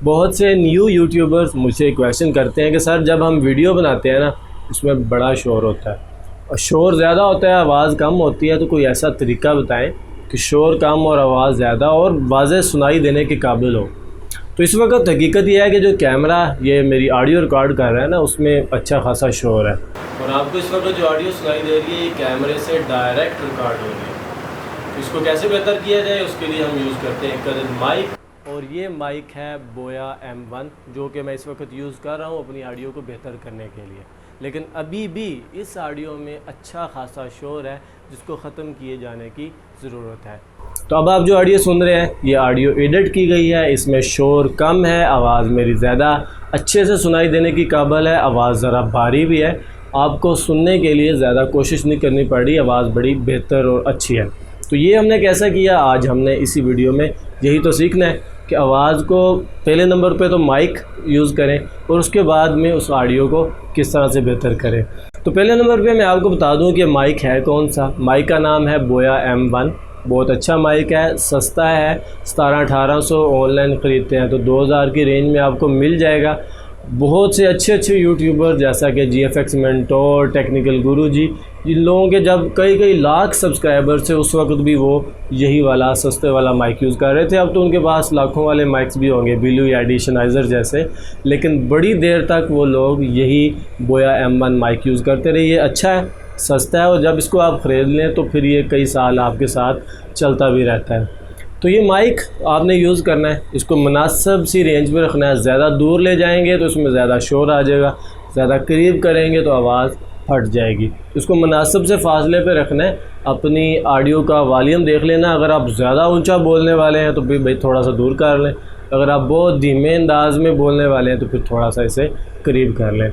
बहुत से new YouTubers मुझसे क्वेश्चन करते हैं कि सर जब हम वीडियो बनाते हैं ना उसमें बड़ा शोर होता है और शोर ज़्यादा होता है, आवाज़ कम होती है, तो कोई ऐसा तरीका बताएं कि शोर कम और आवाज़ ज़्यादा और वाज़ेह सुनाई देने के काबिल हो। तो इस वक्त हकीकत यह है कि जो कैमरा ये मेरी ऑडियो रिकॉर्ड कर रहा है ना उसमें अच्छा खासा शोर है और आपको इस वक्त जो ऑडियो सुनाई दे रही है ये कैमरे से डायरेक्ट रिकॉर्ड हो रही है। तो इसको कैसे बेहतर किया जाए उसके लिए हम यूज़ करते हैं एक अदद माइक, और ये माइक है बोया M1 जो कि मैं इस वक्त यूज़ कर रहा हूँ अपनी ऑडियो को बेहतर करने के लिए। लेकिन अभी भी इस ऑडियो में अच्छा खासा शोर है जिसको ख़त्म किए जाने की ज़रूरत है। तो अब आप जो ऑडियो सुन रहे हैं ये ऑडियो एडिट की गई है, इसमें शोर कम है, आवाज़ मेरी ज़्यादा अच्छे से सुनाई देने की काबिल है, आवाज़ ज़रा भारी भी है, आपको सुनने के लिए ज़्यादा कोशिश नहीं करनी पड़ रही, आवाज़ बड़ी बेहतर और अच्छी है। तो ये हमने कैसा किया, आज हमने इसी वीडियो में यही तो सीखना है कि आवाज़ को पहले नंबर पे तो माइक यूज़ करें और उसके बाद में उस ऑडियो को किस तरह से बेहतर करें। तो पहले नंबर पे मैं आपको बता दूं कि माइक है कौन सा। माइक का नाम है बोया M1, बहुत अच्छा माइक है, सस्ता है, 1700-1800 ऑनलाइन ख़रीदते हैं तो 2000 की रेंज में आपको मिल जाएगा। बहुत से अच्छे यूट्यूबर जैसा कि GFX मेंटोर, टेक्निकल गुरु जी, इन लोगों के जब कई लाख सब्सक्राइबर्स थे उस वक्त भी वो यही वाला सस्ते वाला माइक यूज़ कर रहे थे। अब तो उनके पास लाखों वाले माइक्स भी होंगे, बिलू एडिशनाइज़र जैसे, लेकिन बड़ी देर तक वो लोग यही बोया M1 माइक यूज़ करते रहे। ये अच्छा है, सस्ता है और जब इसको आप ख़रीद लें तो फिर ये कई साल आपके साथ चलता भी रहता है। तो ये माइक आपने यूज़ करना है, इसको मुनासिब सी रेंज में रखना है। ज़्यादा दूर ले जाएंगे तो इसमें ज़्यादा शोर आ जाएगा, ज़्यादा करीब करेंगे तो आवाज़ फट जाएगी। इसको मुनासिब से फासले पे रखना है। अपनी ऑडियो का वॉल्यूम देख लेना, अगर आप ज़्यादा ऊंचा बोलने वाले हैं तो भाई थोड़ा सा दूर कर लें, अगर आप बहुत धीमे अंदाज में बोलने वाले हैं तो फिर थोड़ा सा इसे करीब कर लें।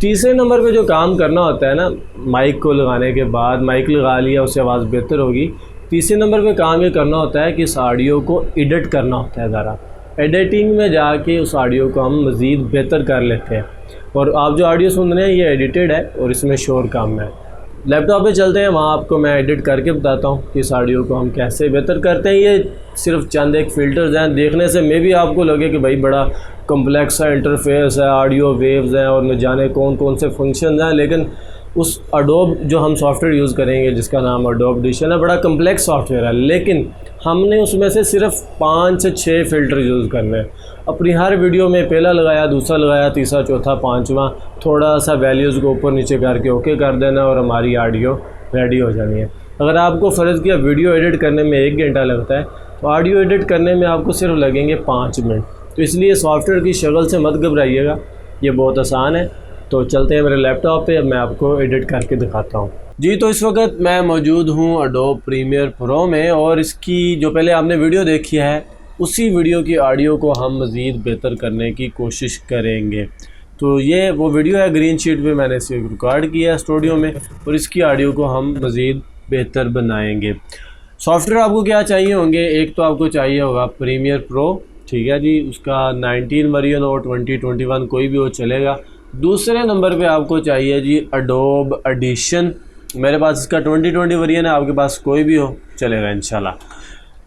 तीसरे नंबर पे जो काम करना होता है ना, माइक को लगाने के बाद, माइक लगा लिया उससे आवाज़ बेहतर होगी, तीसरे नंबर पे काम ये करना होता है कि इस ऑडियो को एडिट करना होता है। ज़रा एडिटिंग में जाके उस ऑडियो को हम मज़ीद बेहतर कर लेते हैं। और आप जो ऑडियो सुन रहे हैं ये एडिटेड है और इसमें शोर कम है। लैपटॉप पे चलते हैं, वहाँ आपको मैं एडिट करके बताता हूँ कि इस ऑडियो को हम कैसे बेहतर करते हैं। ये सिर्फ चंद एक फ़िल्टर्स हैं, देखने से मे भी आपको लगे कि भाई बड़ा कम्प्लेक्स है, इंटरफेस है, ऑडियो वेव्स हैं और न जाने कौन से फंक्शन हैं, लेकिन उस अडोब जो हम सॉफ्टवेयर यूज़ करेंगे जिसका नाम अडोब ऑडिशन है, बड़ा कम्प्लेक्स सॉफ्टवेयर है, लेकिन हमने उसमें से सिर्फ 5 से 6 फ़िल्टर यूज़ करने हैं। अपनी हर वीडियो में पहला लगाया, दूसरा लगाया, तीसरा, चौथा, पाँचवा, थोड़ा सा वैल्यूज़ को ऊपर नीचे करके ओके कर देना और हमारी ऑडियो रेडी हो जानी है। अगर आपको फ़र्ज़ किया वीडियो एडिट करने में 1 घंटा लगता है तो ऑडियो एडिट करने में आपको सिर्फ लगेंगे 5 मिनट। तो इसलिए सॉफ्टवेयर की शक्ल से मत घबराइएगा, ये बहुत आसान है। तो चलते हैं मेरे लैपटॉप पे, अब मैं आपको एडिट करके दिखाता हूँ जी। तो इस वक्त मैं मौजूद हूँ एडोब प्रीमियर प्रो में और इसकी जो पहले आपने वीडियो देखी है उसी वीडियो की ऑडियो को हम मज़ीद बेहतर करने की कोशिश करेंगे। तो ये वो वीडियो है, ग्रीन शीट पे मैंने इसे रिकॉर्ड किया है स्टूडियो में और इसकी ऑडियो को हम मज़ीद बेहतर बनाएंगे। सॉफ्टवेयर आपको क्या चाहिए होंगे, एक तो आपको चाहिए होगा प्रीमियर प्रो, ठीक है जी, उसका 19 वर्जन हो, 20, 21 कोई भी हो चलेगा। दूसरे नंबर पे आपको चाहिए जी एडोब ऑडिशन, मेरे पास इसका 2020 वर्जन है, आपके पास कोई भी हो चलेगा इंशाल्लाह।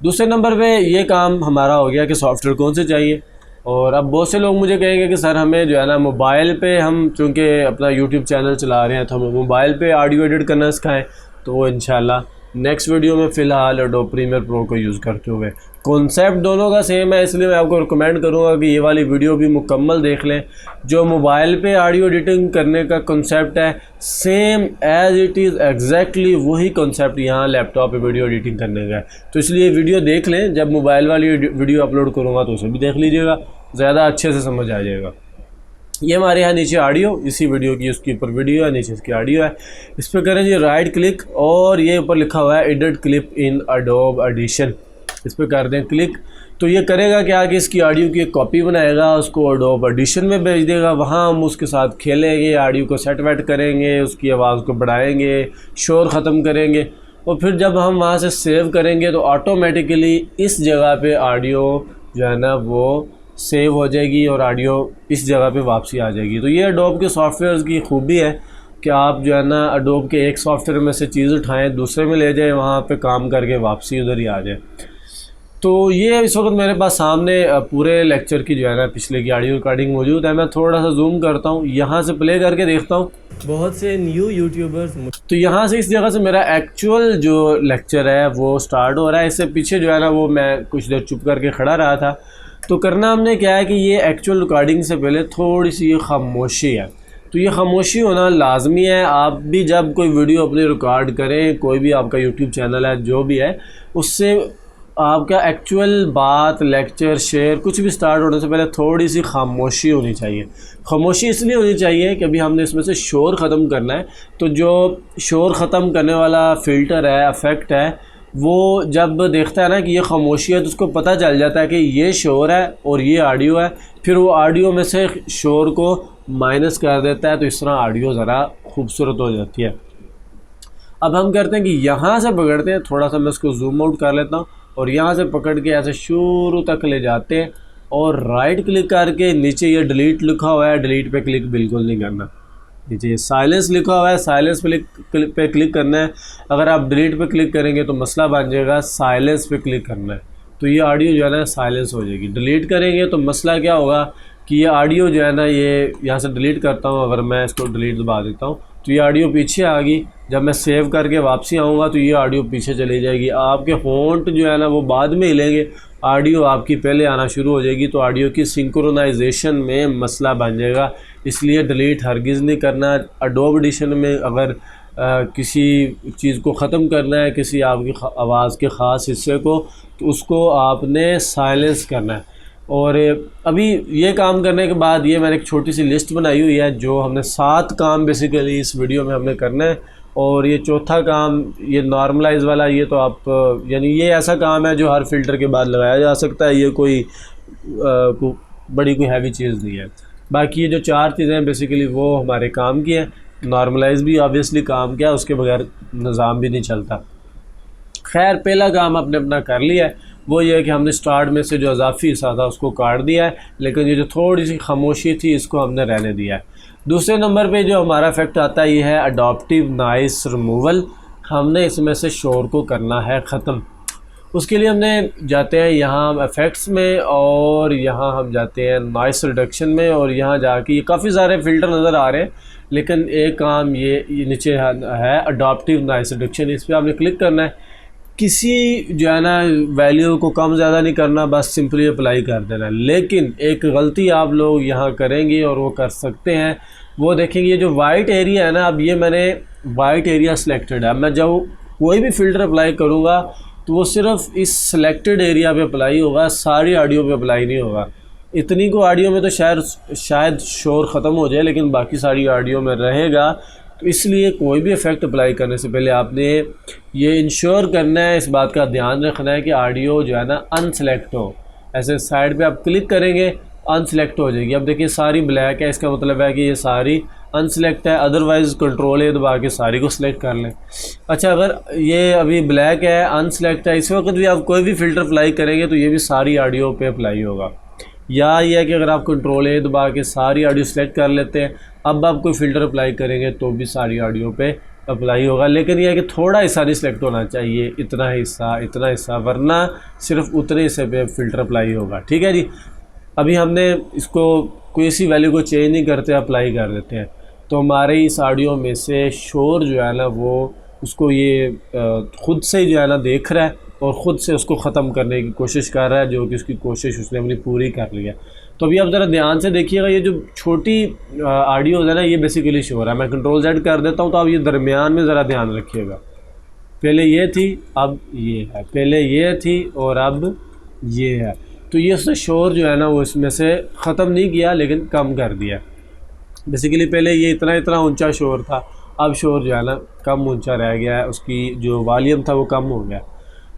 दूसरे नंबर पे ये काम हमारा हो गया कि सॉफ्टवेयर कौन से चाहिए। और अब बहुत से लोग मुझे कहेंगे कि सर हमें जो है ना मोबाइल पे, हम चूँकि अपना यूट्यूब चैनल चला रहे हैं तो हमें मोबाइल पे ऑडियो एडिट करना सिखाएं, तो वो इंशाल्लाह नेक्स्ट वीडियो में फ़िलहाल एडोब प्रीमियर प्रो को यूज़ करते हुए। कॉन्सेप्ट दोनों का सेम है, इसलिए मैं आपको रिकमेंड करूँगा कि ये वाली वीडियो भी मुकम्मल देख लें। जो मोबाइल पे ऑडियो एडिटिंग करने का कॉन्सेप्ट है same as it is exactly वही कॉन्सेप्ट यहाँ लैपटॉप पे वीडियो एडिटिंग करने का है। तो इसलिए वीडियो देख लें, जब मोबाइल वाली वीडियो अपलोड करूँगा तो उसे भी देख लीजिएगा, ज़्यादा अच्छे से समझ आ जाएगा। ये हमारे यहाँ नीचे ऑडियो, इसी वीडियो की उसके ऊपर वीडियो है, नीचे इसकी ऑडियो है। इस पर करें जी राइट क्लिक और ये ऊपर लिखा हुआ है एडिट क्लिप इन एडोब ऑडिशन, इस पर कर दें क्लिक। तो ये करेगा क्या कि इसकी ऑडियो की एक कॉपी बनाएगा, उसको एडोब ऑडिशन में भेज देगा, वहाँ हम उसके साथ खेलेंगे, ऑडियो को सेट वेट करेंगे, उसकी आवाज़ को बढ़ाएंगे, शोर ख़त्म करेंगे और फिर जब हम वहाँ से सेव करेंगे तो ऑटोमेटिकली इस जगह पे ऑडियो जो है ना वो सेव हो जाएगी और ऑडियो इस जगह पे वापसी आ जाएगी। तो ये एडोब के सॉफ्टवेयर की खूबी है कि आप जो है ना एडोब के एक सॉफ्टवेयर में से चीज़ उठाएं, दूसरे में ले जाएं, वहाँ पे काम करके वापसी उधर ही आ जाए। तो ये इस वक्त मेरे पास सामने पूरे लेक्चर की जो है ना पिछले की ऑडियो रिकॉर्डिंग मौजूद है। मैं थोड़ा सा जूम करता हूँ, यहाँ से प्ले करके देखता हूँ। बहुत से न्यू यूट्यूबर्स, तो यहाँ से इस जगह से मेरा एक्चुअल जो लेक्चर है वो स्टार्ट हो रहा है। इससे पीछे जो है ना वो मैं कुछ देर चुप करके खड़ा रहा था। तो करना हमने क्या है कि ये एक्चुअल रिकॉर्डिंग से पहले थोड़ी सी खामोशी है, तो ये खामोशी होना लाजमी है। आप भी जब कोई वीडियो अपनी रिकॉर्ड करें, कोई भी आपका यूट्यूब चैनल है जो भी है, उससे आपका एक्चुअल बात, लेक्चर, शेयर कुछ भी स्टार्ट होने से पहले थोड़ी सी खामोशी होनी चाहिए। खामोशी इसलिए होनी चाहिए कि अभी हमने इसमें से शोर ख़त्म करना है। तो जो शोर ख़त्म करने वाला फ़िल्टर है, इफ़ेक्ट है, वो जब देखता है ना कि ये खामोशी है तो उसको पता चल जाता है कि ये शोर है और ये ऑडियो है। फिर वो ऑडियो में से शोर को माइनस कर देता है, तो इस तरह ऑडियो ज़रा खूबसूरत हो जाती है। अब हम करते हैं कि यहाँ से पकड़ते हैं, थोड़ा सा मैं इसको जूम आउट कर लेता हूँ और यहाँ से पकड़ के ऐसे शुरू तक ले जाते हैं और राइट क्लिक करके नीचे ये डिलीट लिखा हुआ है, डिलीट पे क्लिक बिल्कुल नहीं करना। नीचे ये साइलेंस लिखा हुआ है, साइलेंस पे क्लिक करना है। अगर आप डिलीट पे क्लिक करेंगे तो मसला बन जाएगा, साइलेंस पे क्लिक करना है तो ये ऑडियो जो है ना साइलेंस हो जाएगी। डिलीट करेंगे तो मसला क्या होगा कि ये ऑडियो जो है ना, ये यहाँ से डिलीट करता हूँ, अगर मैं इसको डिलीट दबा देता हूँ तो ये ऑडियो पीछे आ गई। जब मैं सेव करके वापसी आऊँगा तो ये ऑडियो पीछे चली जाएगी। आपके फ़ॉन्ट जो है ना वो बाद में हिलेंगे, ऑडियो आपकी पहले आना शुरू हो जाएगी, तो ऑडियो की सिंक्रोनाइजेशन में मसला बन जाएगा। इसलिए डिलीट हरगिज़ नहीं करना। एडोब एडिशन में अगर किसी चीज़ को ख़त्म करना है, किसी आपकी आवाज़ के ख़ास हिस्से को, तो उसको आपने साइलेंस करना है। और अभी ये काम करने के बाद ये मैंने एक छोटी सी लिस्ट बनाई हुई है, जो हमने 7 काम बेसिकली इस वीडियो में हमने करना है। और ये चौथा काम, ये नॉर्मलाइज वाला, ये तो आप यानी ये ऐसा काम है जो हर फ़िल्टर के बाद लगाया जा सकता है। ये कोई बड़ी कोई हैवी चीज़ नहीं है। बाकी ये जो 4 चीज़ें हैं बेसिकली वो हमारे काम की हैं। नॉर्मलाइज भी ऑब्वियसली काम क्या है, उसके बगैर निज़ाम भी नहीं चलता। खैर, पहला काम आपने अपना कर लिया है, वो ये है कि हमने स्टार्ट में से जो इजाफी हिस्सा था उसको काट दिया है, लेकिन ये जो थोड़ी सी खामोशी थी इसको हमने रहने दिया है। दूसरे नंबर पे जो हमारा इफेक्ट आता है ये है अडॉप्टिव नॉइस रिमूवल। हमने इसमें से शोर को करना है ख़त्म। उसके लिए हमने जाते हैं यहाँ इफ़ेक्ट्स में और यहाँ हम जाते हैं नॉइस रिडक्शन में, और यहाँ जाके ये काफ़ी सारे फ़िल्टर नज़र आ रहे हैं, लेकिन एक काम ये नीचे है अडॉप्टिव नॉइस रिडक्शन। इस पर आपने क्लिक करना है। किसी जो है ना वैल्यू को कम ज़्यादा नहीं करना, बस सिंपली अप्लाई कर देना। लेकिन एक गलती आप लोग यहाँ करेंगे और वो कर सकते हैं, वो देखेंगे ये जो वाइट एरिया है ना, अब ये मैंने वाइट एरिया सिलेक्टेड है। मैं जब कोई भी फ़िल्टर अप्लाई करूँगा तो वो सिर्फ इस सिलेक्टेड एरिया पे अप्लाई होगा, सारी ऑडियो पे अप्लाई नहीं होगा। इतनी को ऑडियो में तो शायद शोर ख़त्म हो जाए, लेकिन बाकी सारी ऑडियो में रहेगा। तो इसलिए कोई भी इफ़ेक्ट अप्लाई करने से पहले आपने ये इंश्योर करना है, इस बात का ध्यान रखना है कि ऑडियो जो है ना अनसेलेक्ट हो। ऐसे साइड पे आप क्लिक करेंगे, अनसेलेक्ट हो जाएगी। अब देखिए सारी ब्लैक है, इसका मतलब है कि ये सारी अनसेलेक्ट है। अदरवाइज़ कंट्रोल ए दबा के सारी को सिलेक्ट कर लें। अच्छा, अगर ये अभी ब्लैक है, अनसेलेक्ट है, इस वक्त भी आप कोई भी फ़िल्टर अप्लाई करेंगे तो ये भी सारी ऑडियो पे अप्लाई होगा। या ये है कि अगर आप कंट्रोल ए दबा के सारी ऑडियो सेलेक्ट कर लेते हैं, अब आप कोई फ़िल्टर अप्लाई करेंगे तो भी सारी ऑडियो पे अप्लाई होगा। लेकिन यह है कि थोड़ा हिस्सा नहीं सिलेक्ट होना चाहिए, इतना हिस्सा, वरना सिर्फ उतने हिस्से पे फ़िल्टर अप्लाई होगा। ठीक है जी। अभी हमने इसको कोई सी वैल्यू को चेंज नहीं करते, अप्लाई कर देते हैं, तो हमारे इस ऑडियो में से शोर जो है ना वो उसको ये ख़ुद से जो है ना देख रहा है और ख़ुद से उसको ख़त्म करने की कोशिश कर रहा है, जो कि उसकी कोशिश उसने अपनी पूरी कर ली है। तो अभी आप ज़रा ध्यान से देखिएगा, ये जो छोटी ऑडियोज़ है ना ये बेसिकली शोर है। मैं कंट्रोल Z कर देता हूँ तो आप ये दरमियान में ज़रा ध्यान रखिएगा। पहले ये थी, अब ये है, पहले ये थी और अब ये है। तो ये उसने शोर जो है ना वो इसमें से ख़त्म नहीं किया, लेकिन कम कर दिया। बेसिकली पहले ये इतना ऊंचा शोर था, अब शोर जो है ना कम ऊंचा रह गया है, उसकी जो वॉल्यूम था वो कम हो गया।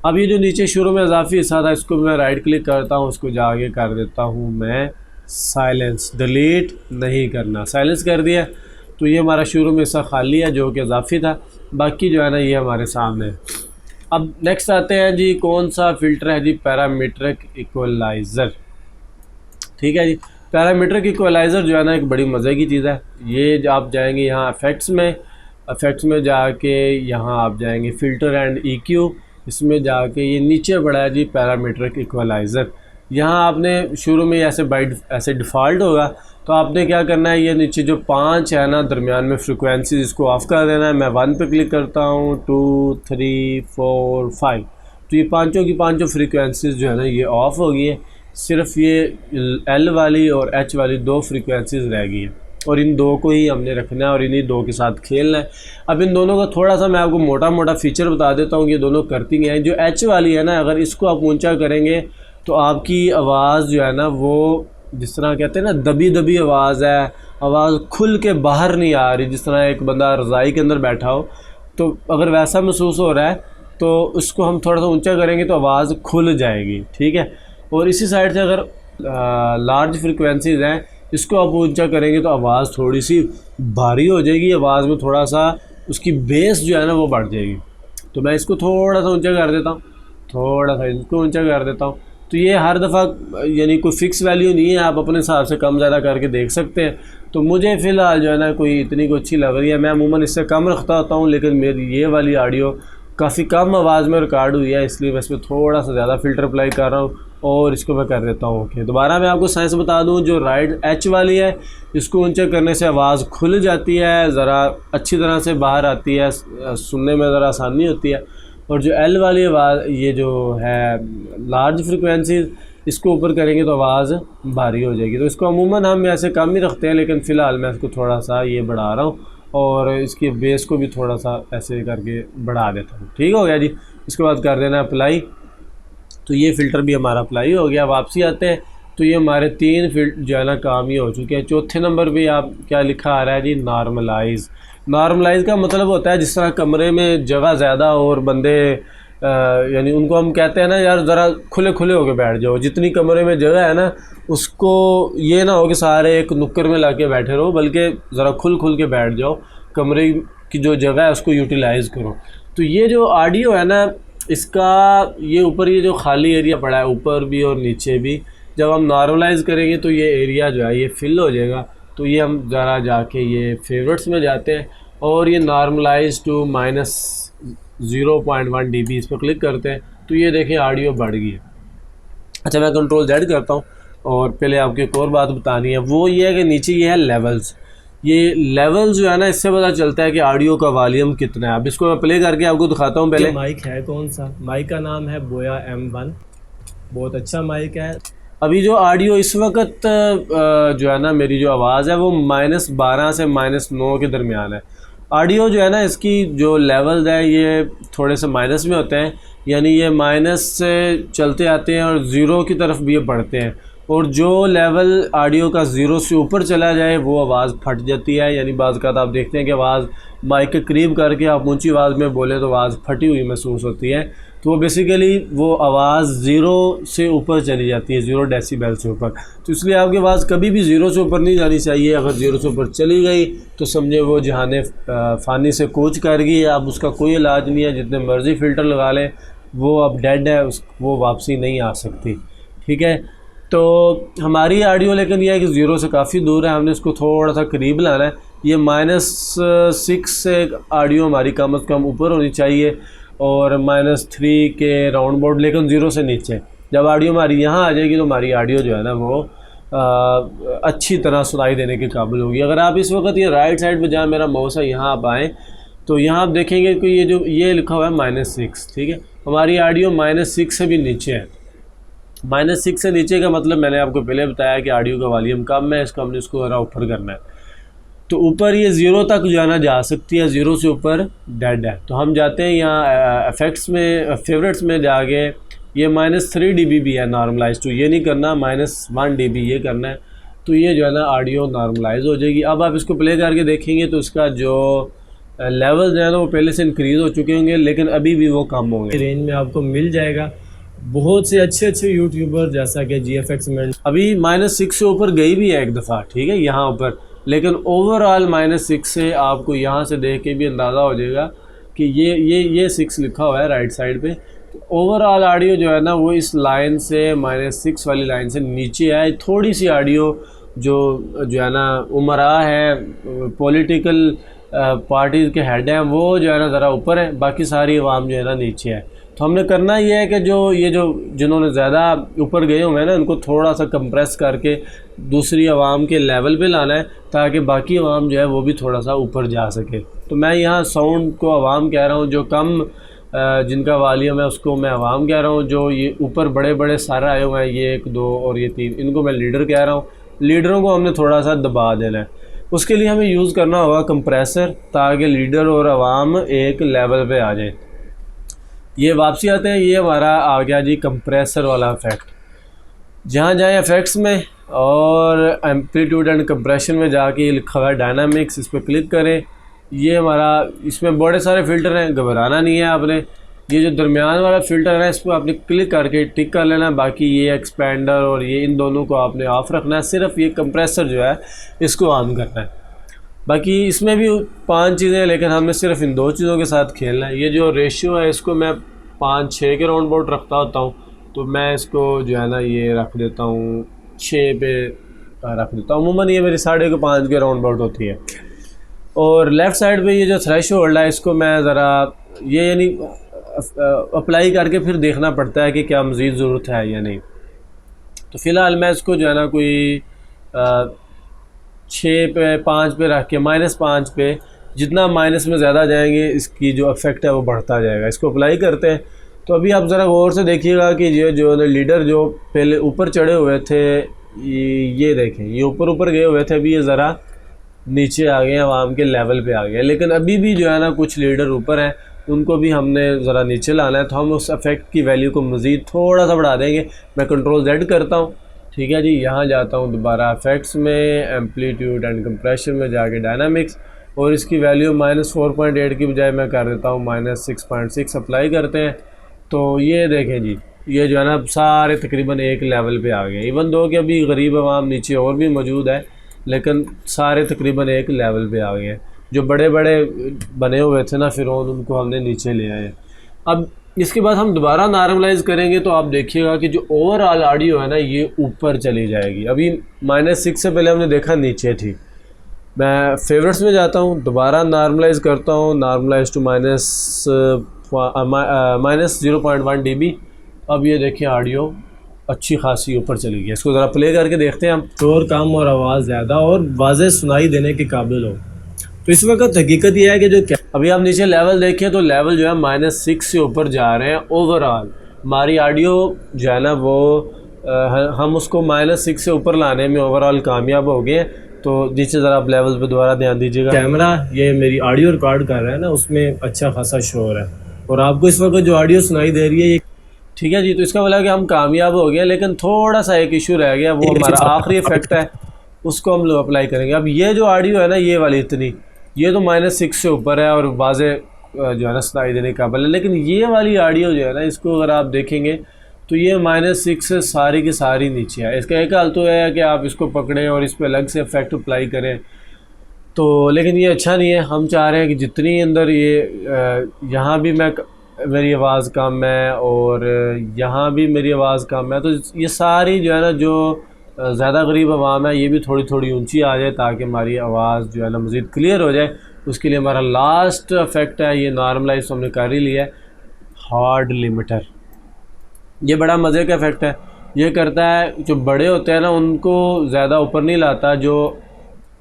अब ये जो नीचे शुरू में इजाफी हिस्सा था इसको मैं राइट क्लिक करता हूँ, उसको जाके कर देता हूँ मैं साइलेंस। डिलीट नहीं करना, साइलेंस कर दिया। तो ये हमारा शुरू में हिस्सा खाली है जो कि इजाफी था, बाकी जो है ना ये हमारे सामने है। अब नेक्स्ट आते हैं जी, कौन सा फ़िल्टर है जी, पैरामीट्रिक इक्वलाइज़र। ठीक है जी। पैरामीट्रिक इक्वलाइज़र जो है ना एक बड़ी मज़े की चीज़ है। ये आप जाएंगे यहाँ इफ़ेक्ट्स में जाके यहाँ आप जाएंगे फ़िल्टर एंड EQ। इसमें जाके ये नीचे पड़ा है जी पैरामीट्रिक इक्वलाइज़र। यहाँ आपने शुरू में ऐसे डिफ़ॉल्ट होगा, तो आपने क्या करना है, ये नीचे जो 5 है ना दरमियान में फ्रिक्वेंसी, इसको ऑफ़ कर देना है। मैं 1 पे क्लिक करता हूँ, 2 3 4 5, तो ये पाँचों की पाँचों फ्रिक्वेंसीज़ जो है ना ये ऑफ़ हो गई है। सिर्फ ये एल वाली और एच वाली 2 फ्रिक्वेंसीज़ रह गई है, और इन दो को ही हमने रखना है और इन्हीं दो के साथ खेलना है। अब इन दोनों का थोड़ा सा मैं आपको मोटा मोटा फीचर बता देता हूँ, ये दोनों करती हैं। जो एच वाली है ना, अगर इसको आप ऊंचा करेंगे तो आपकी आवाज़ जो है ना वो जिस तरह कहते हैं ना दबी दबी आवाज़ है, आवाज़ खुल के बाहर नहीं आ रही, जिस तरह एक बंदा रज़ाई के अंदर बैठा हो, तो अगर वैसा महसूस हो रहा है तो उसको हम थोड़ा सा ऊंचा करेंगे तो आवाज़ खुल जाएगी, ठीक है। और इसी साइड से अगर लार्ज फ्रिक्वेंसीज़ हैं, इसको आप ऊंचा करेंगे तो आवाज़ थोड़ी सी भारी हो जाएगी, आवाज़ में थोड़ा सा उसकी बेस जो है ना वो बढ़ जाएगी। तो मैं इसको थोड़ा सा ऊंचा कर देता हूँ, थोड़ा सा इसको ऊंचा कर देता हूँ। तो ये हर दफ़ा यानी कोई फ़िक्स वैल्यू नहीं है, आप अपने हिसाब से कम ज़्यादा करके देख सकते हैं। तो मुझे फ़िलहाल जो है ना कोई इतनी को अच्छी लग रही है, मैं अमूमन इससे कम रखता होता हूँ, लेकिन मेरी ये वाली ऑडियो काफ़ी कम आवाज़ में रिकॉर्ड हुई है, इसलिए मैं इसमें थोड़ा सा ज़्यादा फ़िल्टर अप्लाई कर रहा हूँ और इसको मैं कर देता हूँ ओके। दोबारा मैं आपको साइंस बता दूँ, जो राइट एच वाली है इसको ऊंचा करने से आवाज़ खुल जाती है, ज़रा अच्छी तरह से बाहर आती है, सुनने में ज़रा आसानी होती है। और जो एल वाली आवाज़, ये जो है लार्ज फ्रिक्वेंसी, इसको ऊपर करेंगे तो आवाज़ भारी हो जाएगी। तो इसको अमूमन हम ऐसे कम ही रखते हैं, लेकिन फ़िलहाल मैं इसको थोड़ा सा ये बढ़ा रहा हूँ और इसकी बेस को भी थोड़ा सा ऐसे करके बढ़ा देता हूँ। ठीक हो गया जी। इसके बाद कर देना अप्लाई, तो ये फ़िल्टर भी हमारा अप्लाई हो गया। वापसी आते हैं तो ये हमारे 3 फिल्टर जो है ना काम ही हो चुके हैं। चौथे नंबर पे आप क्या लिखा आ रहा है जी, नॉर्मलाइज़। नॉर्मलाइज़ का मतलब होता है जिस तरह कमरे में जगह ज़्यादा और बंदे यानी उनको हम कहते हैं ना यार ज़रा खुले खुले होके बैठ जाओ, जितनी कमरे में जगह है ना उसको ये ना हो कि सारे एक नुक्कर में लाके बैठे रहो, बल्कि ज़रा खुल खुल के बैठ जाओ, कमरे की जो जगह है उसको यूटिलाइज़ करो। तो ये जो ऑडियो है ना इसका ये ऊपर ये जो खाली एरिया पड़ा है ऊपर भी और नीचे भी, जब हम नॉर्मलाइज़ करेंगे तो ये एरिया जो है ये फिल हो जाएगा। तो ये हम ज़रा जाके ये फेवरेट्स में जाते हैं और ये नॉर्मलाइज टू -0.1 dB इस पर क्लिक करते हैं, तो ये देखें ऑडियो बढ़ गई है। अच्छा, मैं कंट्रोल Z करता हूँ और पहले आपको एक और बात बतानी है, वो ये है कि नीचे ये है लेवल्स। ये लेवल जो है ना इससे पता चलता है कि ऑडियो का वॉल्यूम कितना है। अब इसको मैं प्ले करके आपको दिखाता हूँ। पहले माइक है कौन सा, माइक का नाम है बोया M1, बहुत अच्छा माइक है। अभी जो ऑडियो इस वक्त जो है ना मेरी जो आवाज़ है वो -12 से -9 के दरमियान है। ऑडियो जो है ना इसकी जो लेवल्स है ये थोड़े से माइनस में होते हैं, यानी ये माइनस से चलते आते हैं और ज़ीरो की तरफ भी ये बढ़ते हैं। और जो लेवल ऑडियो का 0 से ऊपर चला जाए वो आवाज़ फट जाती है, यानी बाज़ का आप देखते हैं कि आवाज़ माइक के करीब करके आप ऊंची आवाज़ में बोले तो आवाज़ फटी हुई महसूस होती है। तो वो बेसिकली वो आवाज़ 0 से ऊपर चली जाती है, 0 डेसिबल से ऊपर। तो इसलिए आपकी आवाज़ कभी भी 0 से ऊपर नहीं जानी चाहिए। अगर 0 से ऊपर चली गई तो समझे वो जहाने फ़ानी से कूच कर गई है, अब उसका कोई इलाज नहीं है, जितने मर्ज़ी फ़िल्टर लगा लें वो अब डेड है, वो वापसी नहीं आ सकती। ठीक है, तो हमारी ऑडियो लेकिन यह है कि 0 से काफ़ी दूर है, हमने इसको थोड़ा सा करीब लाना है। ये -6 से ऑडियो हमारी कम से कम ऊपर होनी चाहिए और -3 के राउंड बोर्ड, लेकिन 0 से नीचे। जब ऑडियो हमारी यहाँ आ जाएगी तो हमारी ऑडियो जो है ना वो अच्छी तरह सुनाई देने के काबिल होगी। अगर आप इस वक्त ये राइट साइड पे जहाँ मेरा माउस है यहाँ आप आएँ तो यहाँ आप देखेंगे कि ये जो ये लिखा हुआ है -6, ठीक है, हमारी ऑडियो -6 से भी नीचे है। -6 से नीचे का मतलब मैंने आपको पहले बताया कि ऑडियो का वॉल्यूम कम है, इसका हमने इसको ज़रा ऊपर करना है। तो ऊपर ये 0 तक जाना जा सकती है, 0 से ऊपर डेड है। तो हम जाते हैं यहाँ इफेक्ट्स में, फेवरेट्स में जाके ये -3 dB भी है नॉर्मलाइज, तो ये नहीं करना, -1 dB ये करना है। तो ये जो है ना ऑडियो नॉर्मलाइज हो जाएगी। अब आप इसको प्ले करके देखेंगे तो इसका जो लेवल जो है ना वो पहले से इंक्रीज़ हो चुके होंगे, लेकिन अभी भी वो कम होंगे। रेंज में आपको मिल जाएगा। बहुत से अच्छे यूट्यूबर जैसा कि GFX में अभी -6 से ऊपर गई भी है एक दफ़ा, ठीक है, यहाँ ऊपर, लेकिन ओवरऑल -6 से आपको यहाँ से देख के भी अंदाज़ा हो जाएगा कि ये 6 लिखा हुआ है राइट साइड पे। तो ओवरऑल ऑडियो जो है ना वो इस लाइन से -6 वाली लाइन से नीचे है। थोड़ी सी ऑडियो जो है ना उमरा है, पॉलिटिकल पार्टीज़ के हेड हैं, वो जो है ना ज़रा ऊपर है, बाकी सारी आवाम जो है ना नीचे है। तो हमने करना ये है कि जो जिन्होंने ज़्यादा ऊपर गए हुए हैं ना, उनको थोड़ा सा कंप्रेस करके दूसरी आवाम के लेवल पे लाना है, ताकि बाकी आवाम जो है वो भी थोड़ा सा ऊपर जा सके। तो मैं यहाँ साउंड को आवाम कह रहा हूँ, जो कम जिनका वॉल्यूम है उसको मैं आवाम कह रहा हूँ। जो ये ऊपर बड़े बड़े सारे आए हुए हैं, ये 1 2 और ये 3, इनको मैं लीडर कह रहा हूँ। लीडरों को हमने थोड़ा सा दबा देना है। उसके लिए हमें यूज़ करना होगा कंप्रेसर, ताकि लीडर और आवाम एक लेवल पे आ जाए। ये वापसी आते हैं, ये हमारा आ गया जी कंप्रेसर वाला इफ़ेक्ट। जहाँ जाए इफ़ेक्ट्स में और एम्पलीट्यूड एंड कंप्रेशन में जाके लिखा हुआ है डायनामिक्स, इस पर क्लिक करें। ये हमारा, इसमें बड़े सारे फ़िल्टर हैं, घबराना नहीं है आपने। ये जो दरमियान वाला फ़िल्टर है इस पर आपने क्लिक करके टिक कर लेना है। बाकी ये एक्सपेंडर और ये इन दोनों को आपने ऑफ़ रखना है, सिर्फ ये कंप्रेसर जो है इसको ऑन करना है। बाकी इसमें भी 5 चीज़ें हैं, लेकिन हमें सिर्फ इन 2 चीज़ों के साथ खेलना है। ये जो रेशियो है इसको मैं 5-6 के राउंड अबाउट रखता होता हूँ, तो मैं इसको जो है ना ये रख देता हूँ 6 पे रख देता हूँ। अमूमन ये मेरी 5.5 के राउंड अबाउट होती है। और लेफ़्ट साइड पे ये जो थ्रेश होल्ड है इसको मैं ज़रा ये यानी अप्लाई करके फिर देखना पड़ता है कि क्या मज़ीद ज़रूरत है या नहीं। तो फ़िलहाल मैं इसको जो है ना कोई 6 पे 5 पे रख के -5 पे, जितना माइनस में ज़्यादा जाएंगे इसकी जो इफ़ेक्ट है वो बढ़ता जाएगा। इसको अप्लाई करते हैं। तो अभी आप ज़रा गौर से देखिएगा कि ये जो लीडर जो पहले ऊपर चढ़े हुए थे, ये देखें, ये ऊपर गए हुए थे, अभी ये ज़रा नीचे आ गए, आवाम के लेवल पे आ गए। लेकिन अभी भी जो है ना कुछ लीडर ऊपर हैं, उनको भी हमने ज़रा नीचे लाना है। तो हम उस इफ़ेक्ट की वैल्यू को मज़ीद थोड़ा सा बढ़ा देंगे। मैं Ctrl Z करता हूँ, ठीक है जी। यहाँ जाता हूँ दोबारा इफ़ेक्ट्स में, एम्पलीट्यूड एंड कंप्रेशन में जाके डायनामिक्स, और इसकी वैल्यू -4.8 की बजाय मैं कर देता हूँ -6.6। अप्लाई करते हैं तो ये देखें जी, ये जो है ना सारे तकरीबन एक लेवल पे आ गए। इवन दो कि अभी गरीब आवाम नीचे और भी मौजूद है, लेकिन सारे तकरीबन एक लेवल पे आ गए। जो बड़े बड़े बने हुए थे ना फिरौन, उनको हमने नीचे ले आए। अब इसके बाद हम दोबारा नॉर्मलाइज करेंगे तो आप देखिएगा कि जो ओवरऑल ऑडियो है ना ये ऊपर चली जाएगी। अभी -6 से पहले हमने देखा नीचे थी। मैं फेवरेट्स में जाता हूँ, दोबारा नॉर्मलाइज करता हूँ, नॉर्मलाइज टू -0.1 dB। अब ये देखिए ऑडियो अच्छी खासी ऊपर चली गई। इसको ज़रा प्ले करके देखते हैं हम। शोर कम और आवाज़ ज़्यादा और वाज़ेह सुनाई देने के काबिल हो। तो इस वक्त हकीकत यह है कि जो अभी आप नीचे लेवल देखें तो लेवल जो है -6 से ऊपर जा रहे हैं। ओवरऑल हमारी ऑडियो जो है ना वो हम उसको -6 से ऊपर लाने में ओवरऑल कामयाब हो गए। तो नीचे ज़रा आप लेवल पे दोबारा ध्यान दीजिएगा। कैमरा ये मेरी ऑडियो रिकॉर्ड कर रहा है ना, उसमें अच्छा खासा शोर है और आपको इस वक्त जो ऑडियो सुनाई दे रही है ये ठीक है जी। तो इसका मतलब कि हम कामयाब हो गए, लेकिन थोड़ा सा एक इशू रह गया, वो हमारा आखिरी इफेक्ट है, उसको हम लोग अप्लाई करेंगे। अब ये जो ऑडियो है ना ये वाली इतनी, ये तो -6 से ऊपर है और वाज़े जो है ना सुनाई देने का काबिल है। लेकिन ये वाली ऑडियो जो है ना, इसको अगर आप देखेंगे तो ये -6 से सारी की सारी नीचे है। इसका एक हाल तो है कि आप इसको पकड़ें और इस पर अलग से इफेक्ट अप्लाई करें, तो लेकिन ये अच्छा नहीं है। हम चाह रहे हैं कि जितनी अंदर ये यहाँ भी मेरी आवाज़ कम है और यहाँ भी मेरी आवाज़ कम है, तो ये सारी जो है ना जो ज़्यादा गरीब आवाम है ये भी थोड़ी थोड़ी ऊंची आ जाए, ताकि हमारी आवाज़ जो है ना मज़ीद क्लियर हो जाए। उसके लिए हमारा लास्ट इफेक्ट है, ये नॉर्मलाइज हमने कर ही लिया है, हार्ड लिमिटर। ये बड़ा मज़े का इफेक्ट है। ये करता है जो बड़े होते हैं ना उनको ज़्यादा ऊपर नहीं लाता, जो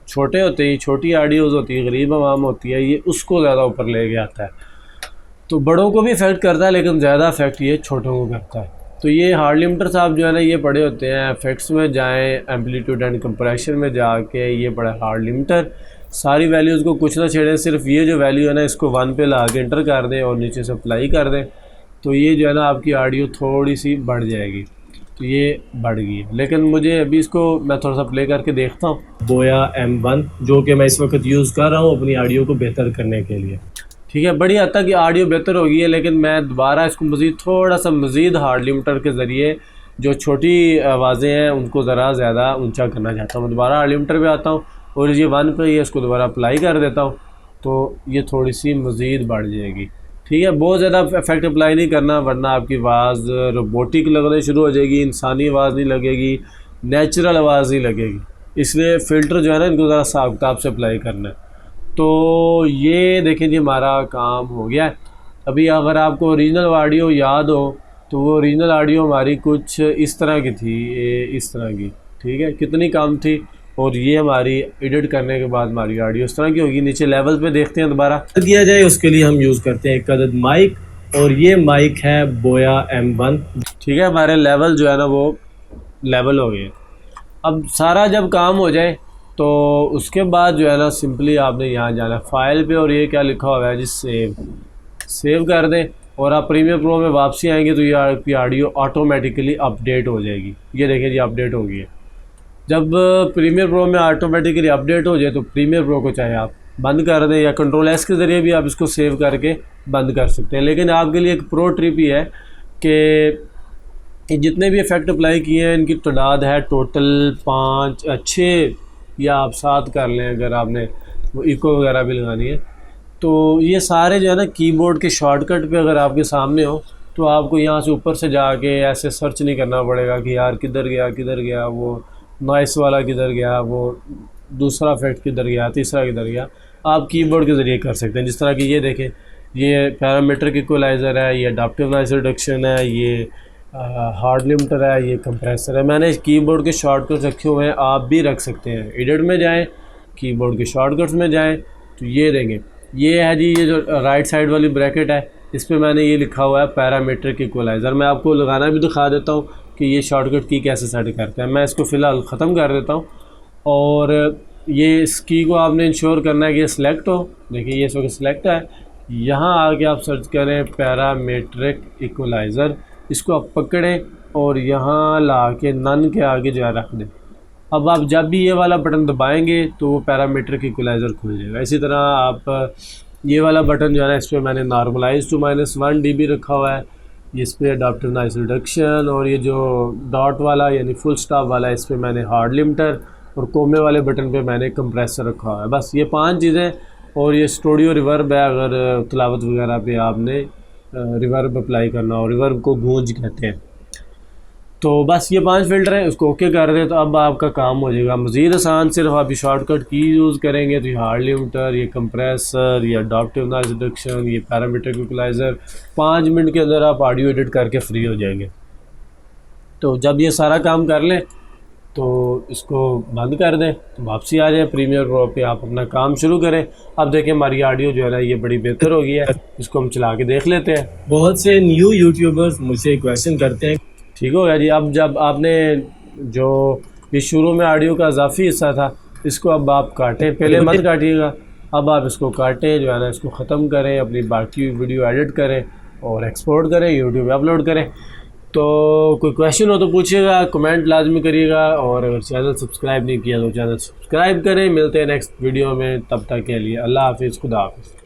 छोटे होते हैं, छोटी ऑडियोज़ होती है, गरीब आवाम होती है, ये उसको ज़्यादा ऊपर ले के आता है। तो बड़ों को भी इफ़ेक्ट करता है, लेकिन ज़्यादा इफेक्ट ये छोटों को करता है। तो ये हार्ड लिमिटर साहब जो है ना ये पड़े होते हैं, इफेक्ट्स में जाएं, एम्पलीट्यूड एंड कंप्रेशन में जाके ये पड़ा हार्ड लिमिटर। सारी वैल्यूज़ को कुछ ना छेड़ें, सिर्फ ये जो वैल्यू है ना इसको 1 पे ला के इंटर कर दें और नीचे से अप्लाई कर दें, तो ये जो है ना आपकी ऑडियो थोड़ी सी बढ़ जाएगी। तो ये बढ़ गई है, लेकिन मुझे अभी इसको मैं थोड़ा सा प्ले करके देखता हूँ। बोया M1 जो कि मैं इस वक्त यूज़ कर रहा हूँ अपनी ऑडियो को बेहतर करने के लिए। ठीक है, बड़ी हद तक ये ऑडियो बेहतर हो गई है, लेकिन मैं दोबारा इसको मज़ीद थोड़ा सा मज़ीद हार्ड लिमिटर के ज़रिए जो छोटी आवाज़ें हैं उनको ज़रा ज़्यादा ऊंचा करना चाहता हूँ। मैं दोबारा हार्ड लिमिटर पे आता हूँ और ये 1 पे ही इसको दोबारा अप्लाई कर देता हूँ, तो ये थोड़ी सी मज़ीद बढ़ जाएगी। ठीक है, बहुत ज़्यादा इफेक्ट अप्लाई नहीं करना, वरना आपकी आवाज़ रोबोटिक लगने शुरू हो जाएगी, इंसानी आवाज़ नहीं लगेगी, नेचुरल आवाज़ नहीं लगेगी। इसलिए फ़िल्टर जो है ना इनको ज़रा हिसाब किताब से अप्लाई करना है। तो ये देखें जी हमारा काम हो गया है। अभी अगर आपको ओरिजिनल ऑडियो याद हो तो वो ओरिजिनल ऑडियो हमारी कुछ इस तरह की थी, ये इस तरह की, ठीक है, कितनी कम थी। और ये हमारी एडिट करने के बाद हमारी ऑडियो इस तरह की होगी। नीचे लेवल पे देखते हैं दोबारा किया जाए, उसके लिए हम यूज़ करते हैं एक अदद माइक, और ये माइक है बोया M1, ठीक है। हमारे लेवल जो है ना वो लेवल हो गए। अब सारा जब काम हो जाए तो उसके बाद जो है ना सिंपली आपने यहाँ जाना है फाइल पे, और ये क्या लिखा हुआ है जी, सेव कर दें। और आप प्रीमियर प्रो में वापसी आएंगे तो ये आपकी ऑडियो ऑटोमेटिकली अपडेट हो जाएगी। ये देखिए जी अपडेट हो गई है। जब प्रीमियर प्रो में ऑटोमेटिकली अपडेट हो जाए तो प्रीमियर प्रो को चाहे आप बंद कर दें या Ctrl+S के ज़रिए भी आप इसको सेव करके बंद कर सकते हैं। लेकिन आपके लिए एक प्रो ट्रिप ही है कि जितने भी इफ़ेक्ट अप्लाई किए हैं इनकी तादाद है टोटल 5-6 या आप 7 कर लें अगर आपने वो इको वगैरह भी लगानी है। तो ये सारे जो है ना कीबोर्ड के शॉर्टकट पे अगर आपके सामने हो तो आपको यहाँ से ऊपर से जाके ऐसे सर्च नहीं करना पड़ेगा कि यार किधर गया, वो नॉइस वाला किधर गया, वो दूसरा इफेक्ट किधर गया, तीसरा किधर गया। आप कीबोर्ड के ज़रिए कर सकते हैं। जिस तरह की ये देखें, ये पैरामीट्रिक इक्वलाइज़र है, ये अडैप्टिव नॉइस रिडक्शन है, ये हार्ड लिमिटर है, ये कंप्रेसर है। मैंने कीबोर्ड के शॉर्टकट्स रखे हुए हैं, आप भी रख सकते हैं। एडिट में जाएं, कीबोर्ड के शॉर्टकट्स में जाएं तो ये देंगे, ये है जी, ये जो राइट साइड वाली ब्रैकेट है इस पर मैंने ये लिखा हुआ है पैरामीट्रिक इक्वलाइज़र। मैं आपको लगाना भी दिखा देता हूँ कि ये शॉर्टकट की कैसे सेट करते हैं। मैं इसको फ़िलहाल ख़त्म कर देता हूँ। और ये इस की को आपने इंश्योर करना है कि ये सिलेक्ट हो। देखिए ये इस वक्त सिलेक्ट है। यहाँ आके आप सर्च करें पैरामीट्रिक इक्वलाइज़र, इसको आप पकड़ें और यहाँ ला के नन के आगे जो है रख दें। अब आप जब भी ये वाला बटन दबाएंगे तो वो पैरामीट्रिक इक्वलाइज़र खुल जाएगा। इसी तरह आप ये वाला बटन जो है ना, इस पर मैंने नॉर्मलाइज टू -1 dB रखा हुआ है, इस पर अडैप्टिव नॉइस रिडक्शन, और ये जो डॉट वाला यानी फुल स्टॉप वाला है इस पर मैंने हार्ड लिमिटर, और कोमे वाले बटन पे मैंने कंप्रेसर रखा हुआ है। बस ये 5 चीज़ें। और ये स्टूडियो रिवर्ब है, अगर तिलावत वगैरह पे आपने रिवर्ब अप्लाई करना हो, रिवर्ब को गूंज कहते हैं। तो बस ये 5 फ़िल्टर हैं, उसको ओके कर दें तो अब आपका काम हो जाएगा मज़ीद आसान। सिर्फ आप ये शॉर्टकट की यूज़ करेंगे तो ये हार्ड लिमिटर, ये कंप्रेसर, ये अडैप्टिव नॉइस रिडक्शन, ये पैरामीट्रिक इक्वलाइज़र, 5 मिनट के अंदर आप ऑडियो एडिट करके फ्री हो जाएंगे। तो जब ये सारा काम कर लें तो इसको बंद कर दें, तो वापसी आ जाए प्रीमियर प्रो पे, आप अपना काम शुरू करें। अब देखें हमारी ऑडियो जो है ना ये बड़ी बेहतर हो गई है। इसको हम चला के देख लेते हैं। बहुत से न्यू यूट्यूबर्स मुझसे क्वेश्चन करते हैं, ठीक हो गया जी। अब जब आपने जो ये शुरू में ऑडियो का इजाफी हिस्सा था इसको अब आप काटें, पहले मत काटिएगा, अब आप इसको काटें जो है ना, इसको ख़त्म करें, अपनी बाकी वीडियो एडिट करें और एक्सपोर्ट करें, यूट्यूब पे अपलोड करें। तो कोई क्वेश्चन हो तो पूछिएगा, कमेंट लाजमी करिएगा, और अगर चैनल सब्सक्राइब नहीं किया तो चैनल सब्सक्राइब करें। मिलते हैं नेक्स्ट वीडियो में, तब तक के लिए अल्लाह हाफिज़, खुदा हाफिज़।